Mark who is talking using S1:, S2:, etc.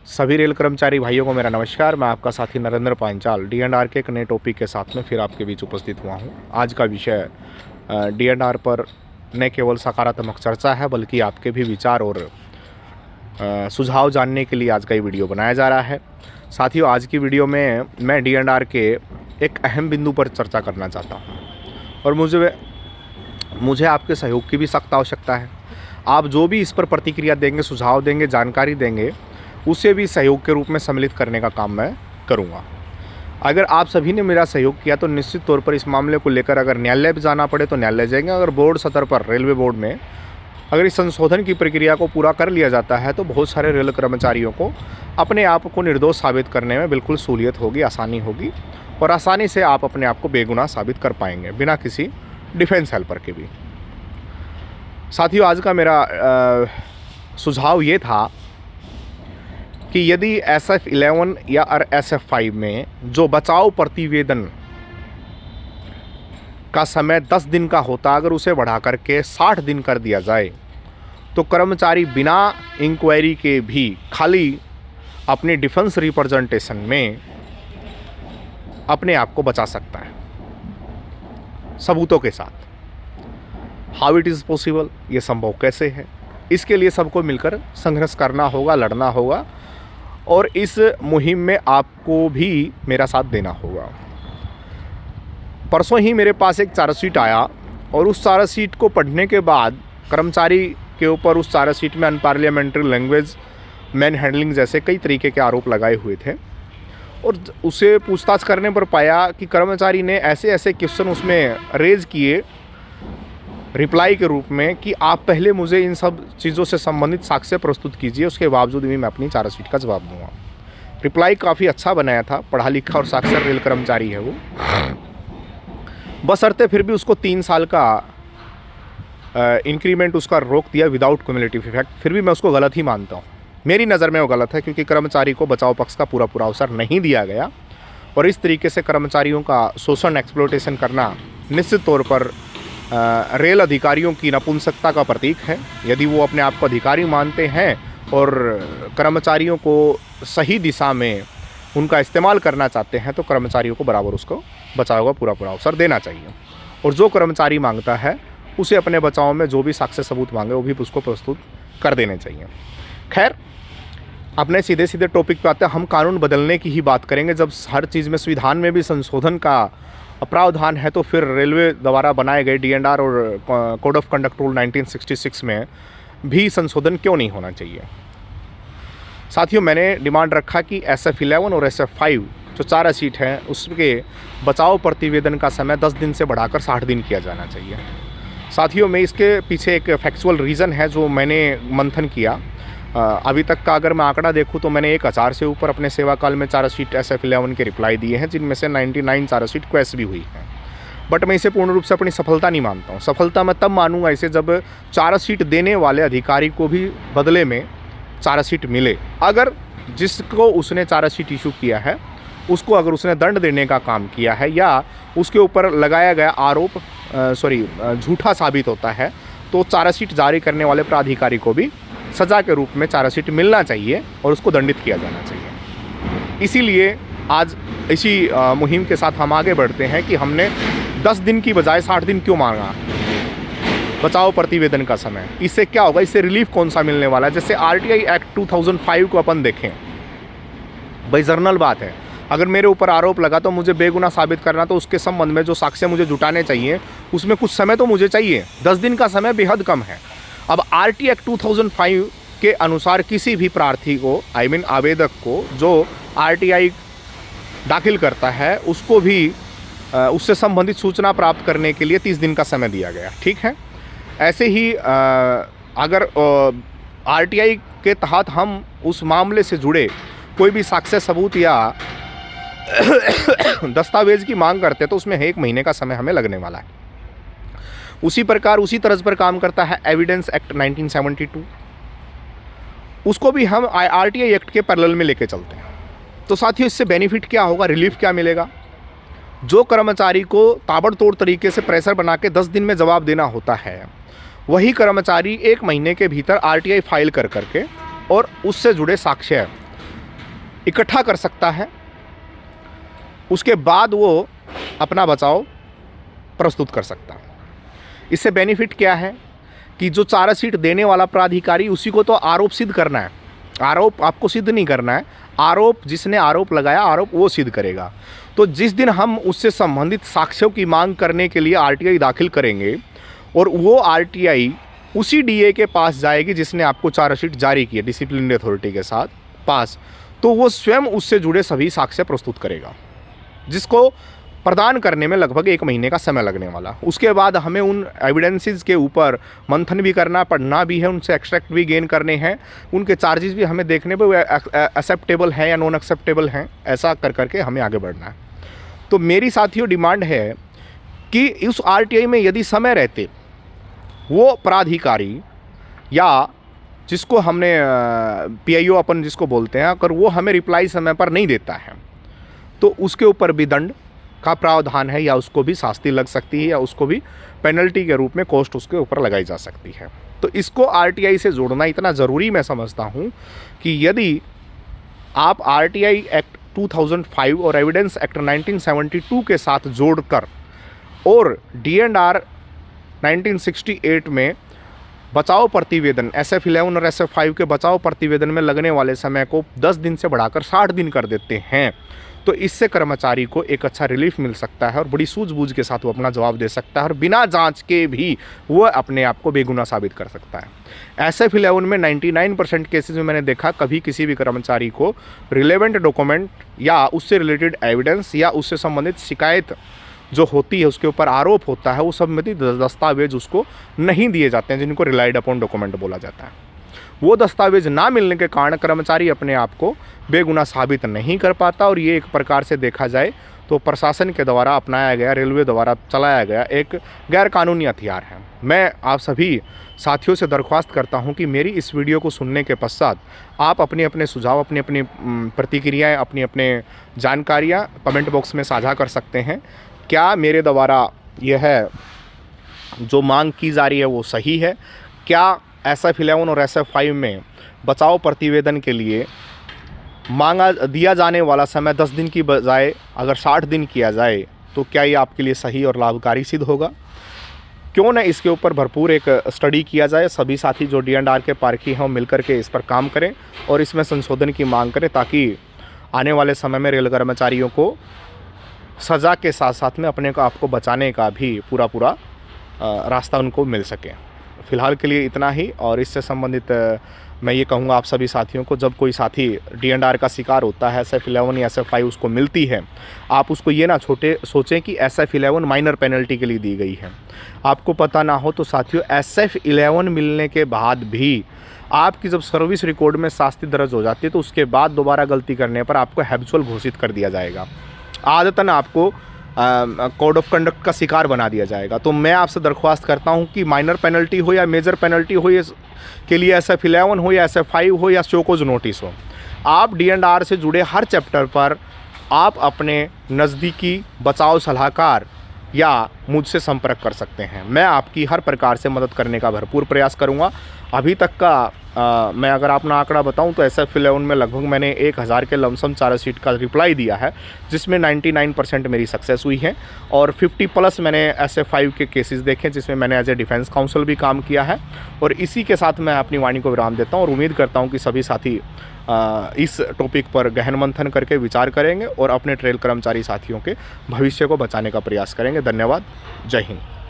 S1: सभी रेल कर्मचारी भाइयों को मेरा नमस्कार। मैं आपका साथी नरेंद्र पांचाल D&R के एक नए टॉपिक के साथ में फिर आपके बीच उपस्थित हुआ हूं। आज का विषय D&R पर न केवल सकारात्मक चर्चा है बल्कि आपके भी विचार और सुझाव जानने के लिए आज का ये वीडियो बनाया जा रहा है। साथियों, आज की वीडियो में मैं D&R के एक अहम बिंदु पर चर्चा करना चाहता हूँ और मुझे आपके सहयोग की भी सख्त आवश्यकता है। आप जो भी इस पर प्रतिक्रिया देंगे, सुझाव देंगे, जानकारी देंगे, उसे भी सहयोग के रूप में सम्मिलित करने का काम मैं करूँगा। अगर आप सभी ने मेरा सहयोग किया तो निश्चित तौर पर इस मामले को लेकर अगर न्यायालय भी जाना पड़े तो न्यायालय जाएंगे। अगर बोर्ड सतर पर, रेलवे बोर्ड में अगर इस संशोधन की प्रक्रिया को पूरा कर लिया जाता है तो बहुत सारे रेल कर्मचारियों को अपने आप को निर्दोष साबित करने में बिल्कुल सहूलियत होगी, आसानी होगी और आसानी से आप अपने आप को बेगुनाह साबित कर पाएंगे बिना किसी डिफेंस हेल्पर के भी। साथियों, आज का मेरा सुझाव ये था कि यदि SF11 या SF5 में जो बचाव प्रतिवेदन का समय 10 दिन का होता, अगर उसे बढ़ा करके 60 दिन कर दिया जाए तो कर्मचारी बिना इंक्वायरी के भी खाली अपनी डिफेंस रिप्रेजेंटेशन में अपने आप को बचा सकता है सबूतों के साथ। हाउ इट इज़ पॉसिबल, ये संभव कैसे है? इसके लिए सबको मिलकर संघर्ष करना होगा, लड़ना होगा और इस मुहिम में आपको भी मेरा साथ देना होगा। परसों ही मेरे पास एक चार्जशीट आया और उस चार्जशीट को पढ़ने के बाद कर्मचारी के ऊपर उस चार्जशीट में अनपार्लियामेंट्री लैंग्वेज, मैन हैंडलिंग जैसे कई तरीके के आरोप लगाए हुए थे और उसे पूछताछ करने पर पाया कि कर्मचारी ने ऐसे ऐसे क्वेश्चन उसमें रेज किए रिप्लाई के रूप में कि आप पहले मुझे इन सब चीज़ों से संबंधित साक्ष्य प्रस्तुत कीजिए, उसके बावजूद भी मैं अपनी चार्जशीट का जवाब दूंगा। रिप्लाई काफ़ी अच्छा बनाया था, पढ़ा लिखा और साक्षर रेल कर्मचारी है वो। बशर्ते फिर भी उसको 3 साल का इंक्रीमेंट उसका रोक दिया विदाउट क्यूमुलेटिव इफेक्ट। फिर भी मैं उसको गलत ही मानता हूँ। मेरी नज़र में वो गलत है क्योंकि कर्मचारी को बचाव पक्ष का पूरा अवसर नहीं दिया गया और इस तरीके से कर्मचारियों का शोषण, एक्सप्लॉयटेशन करना निश्चित तौर पर रेल अधिकारियों की नपुंसकता का प्रतीक है। यदि वो अपने आप को अधिकारी मानते हैं और कर्मचारियों को सही दिशा में उनका इस्तेमाल करना चाहते हैं तो कर्मचारियों को बराबर उसको बचाव का पूरा अवसर देना चाहिए और जो कर्मचारी मांगता है उसे अपने बचाव में जो भी साक्ष्य सबूत मांगे वो भी उसको प्रस्तुत कर देने चाहिए। खैर, अपने सीधे सीधे टॉपिक पे आते हैं। हम कानून बदलने की ही बात करेंगे। जब हर चीज़ में संविधान में भी संशोधन का प्रावधान है तो फिर रेलवे द्वारा बनाए गए D&R और कोड ऑफ कंडक्ट रूल 1966 में भी संशोधन क्यों नहीं होना चाहिए? साथियों, मैंने डिमांड रखा कि SF11 और SF5 जो चार्जशीट हैं उसके बचाव प्रतिवेदन का समय 10 दिन से बढ़ाकर 60 दिन किया जाना चाहिए। साथियों, मैं इसके पीछे एक फैक्चुअल रीज़न है जो मैंने मंथन किया। अभी तक का अगर मैं आंकड़ा देखूं तो मैंने 1000 से ऊपर अपने सेवा काल में चार्जशीट SF11 के रिप्लाई दिए हैं, जिनमें से 99 चार्जशीट क्वेश्चन भी हुई हैं। बट मैं इसे पूर्ण रूप से अपनी सफलता नहीं मानता हूँ। सफलता मैं तब मानूंगा इसे जब चार्जशीट देने वाले अधिकारी को भी बदले में चार्जशीट मिले। अगर जिसको उसने चार्जशीट इशू किया है उसको अगर उसने दंड देने का काम किया है या उसके ऊपर लगाया गया आरोप झूठा साबित होता है तो चार्जशीट जारी करने वाले प्राधिकारी को भी सज़ा के रूप में चार्जशीट मिलना चाहिए और उसको दंडित किया जाना चाहिए। इसीलिए आज इसी मुहिम के साथ हम आगे बढ़ते हैं कि हमने 10 दिन की बजाय 60 दिन क्यों मांगा बचाव प्रतिवेदन का समय। इससे क्या होगा, इससे रिलीफ कौन सा मिलने वाला है? जैसे RTI एक्ट 2005 को अपन देखें, भाई जर्नल बात है, अगर मेरे ऊपर आरोप लगा तो मुझे बेगुनाह साबित करना तो उसके संबंध में जो साक्ष्य मुझे जुटाने चाहिए उसमें कुछ समय तो मुझे चाहिए। 10 दिन का समय बेहद कम है। अब RTI एक्ट 2005 के अनुसार किसी भी प्रार्थी को आवेदक को जो RTI दाखिल करता है उसको भी उससे संबंधित सूचना प्राप्त करने के लिए 30 दिन का समय दिया गया। ठीक है, ऐसे ही अगर RTI के तहत हम उस मामले से जुड़े कोई भी साक्ष्य सबूत या दस्तावेज की मांग करते हैं तो उसमें 1 महीने का समय हमें लगने वाला है। उसी प्रकार उसी तर्ज पर काम करता है एविडेंस एक्ट 1972, उसको भी हम RTI एक्ट के पैरेलल में लेके चलते हैं। तो साथियों, इससे बेनिफिट क्या होगा, रिलीफ क्या मिलेगा? जो कर्मचारी को ताबड़तोड़ तरीके से प्रेशर बना के 10 दिन में जवाब देना होता है, वही कर्मचारी 1 महीने के भीतर RTI फाइल कर करके और उससे जुड़े साक्ष्य इकट्ठा कर सकता है, उसके बाद वो अपना बचाव प्रस्तुत कर सकता है। इससे बेनिफिट क्या है कि जो चार्जशीट देने वाला प्राधिकारी, उसी को तो आरोप सिद्ध करना है, आरोप आपको सिद्ध नहीं करना है, आरोप जिसने आरोप लगाया आरोप वो सिद्ध करेगा। तो जिस दिन हम उससे संबंधित साक्ष्यों की मांग करने के लिए आरटीआई दाखिल करेंगे और वो आरटीआई उसी डीए के पास जाएगी जिसने आपको चार्जशीट जारी की है डिसिप्लिनरी अथॉरिटी के साथ पास, तो वो स्वयं उससे जुड़े सभी साक्ष्य प्रस्तुत करेगा, जिसको प्रदान करने में लगभग 1 महीने का समय लगने वाला। उसके बाद हमें उन एविडेंसेस के ऊपर मंथन भी करना, पढ़ना भी है, उनसे एक्सट्रैक्ट भी गेन करने हैं, उनके चार्जेस भी हमें देखने पे एक्सेप्टेबल हैं या नॉन एक्सेप्टेबल हैं, ऐसा कर करके हमें आगे बढ़ना है। तो मेरी साथियों डिमांड है कि उस आरटीआई में यदि समय रहते वो प्राधिकारी या जिसको हमने पीआईओ अपन जिसको बोलते हैं, अगर वो हमें रिप्लाई समय पर नहीं देता है तो उसके ऊपर भी दंड का प्रावधान है, या उसको भी शास्ति लग सकती है, या उसको भी पेनल्टी के रूप में कॉस्ट उसके ऊपर लगाई जा सकती है। तो इसको आरटीआई से जोड़ना इतना ज़रूरी मैं समझता हूँ कि यदि आप आरटीआई एक्ट 2005 और एविडेंस एक्ट 1972 के साथ जोड़कर और डी&आर 1968 में बचाव प्रतिवेदन SF11 और SF5 के बचाव प्रतिवेदन में लगने वाले समय को 10 दिन से बढ़ाकर 60 दिन कर देते हैं, तो इससे कर्मचारी को एक अच्छा रिलीफ मिल सकता है और बड़ी सूझबूझ के साथ वो अपना जवाब दे सकता है और बिना जांच के भी वो अपने आप को बेगुनाह साबित कर सकता है। SF11 में 99% केसेस में मैंने देखा कभी किसी भी कर्मचारी को रिलेवेंट डॉक्यूमेंट या उससे रिलेटेड एविडेंस या उससे संबंधित शिकायत जो होती है, उसके ऊपर आरोप होता है, वो संबंधित दस्तावेज उसको नहीं दिए जाते हैं, जिनको रिलाइड अपॉन डॉक्यूमेंट बोला जाता है। वो दस्तावेज ना मिलने के कारण कर्मचारी अपने आप को बेगुनाह साबित नहीं कर पाता, और ये एक प्रकार से देखा जाए तो प्रशासन के द्वारा अपनाया गया, रेलवे द्वारा चलाया गया एक गैरकानूनी हथियार है। मैं आप सभी साथियों से दरख्वास्त करता हूं कि मेरी इस वीडियो को सुनने के पश्चात आप अपने अपने सुझाव, अपनी अपनी प्रतिक्रियाएं, अपनी अपने जानकारियां कमेंट बॉक्स में साझा कर सकते हैं। क्या मेरे द्वारा यह जो मांग की जा रही है वो सही है? क्या SF11 और SF5 में बचाव प्रतिवेदन के लिए मांगा दिया जाने वाला समय 10 दिन की बजाय अगर 60 दिन किया जाए तो क्या ये आपके लिए सही और लाभकारी सिद्ध होगा? क्यों न इसके ऊपर भरपूर एक स्टडी किया जाए, सभी साथी जो डी&आर के पारखी हैं मिलकर के इस पर काम करें और इसमें संशोधन की मांग करें, ताकि आने वाले समय में रेल कर्मचारियों को सज़ा के साथ साथ में अपने को आपको बचाने का भी पूरा रास्ता उनको मिल सके। फ़िलहाल के लिए इतना ही, और इससे संबंधित मैं ये कहूँगा आप सभी साथियों को, जब कोई साथी डी&आर का शिकार होता है, SF11 या SF5 उसको मिलती है, आप उसको ये ना सोचें कि SF11 माइनर पेनल्टी के लिए दी गई है। आपको पता ना हो तो साथियों, SF11 मिलने के बाद भी आपकी जब सर्विस रिकॉर्ड में शास्ति दर्ज हो जाती है तो उसके बाद दोबारा गलती करने पर आपको हैबिचुअल घोषित कर दिया जाएगा, आदतन आपको कोड ऑफ कंडक्ट का शिकार बना दिया जाएगा। तो मैं आपसे दरख्वास्त करता हूं कि माइनर पेनल्टी हो या मेजर पेनल्टी हो, ये के लिए SF11 हो या SF5 हो या शोकोज नोटिस हो, आप डी&आर से जुड़े हर चैप्टर पर आप अपने नज़दीकी बचाव सलाहकार या मुझसे संपर्क कर सकते हैं। मैं आपकी हर प्रकार से मदद करने का भरपूर प्रयास करूंगा। अभी तक का मैं अगर अपना आंकड़ा बताऊं तो SF11 में लगभग मैंने 1000 के लमसम चार्जशीट का रिप्लाई दिया है, जिसमें 99% मेरी सक्सेस हुई है, और 50+ मैंने SF5 के केसेस देखे जिसमें मैंने एज ए डिफेंस काउंसिल भी काम किया है। और इसी के साथ मैं अपनी वाणी को विराम देता हूं और उम्मीद करता हूं कि सभी साथी इस टॉपिक पर गहन मंथन करके विचार करेंगे और अपने ट्रेल कर्मचारी साथियों के भविष्य को बचाने का प्रयास करेंगे। धन्यवाद। जय हिंद।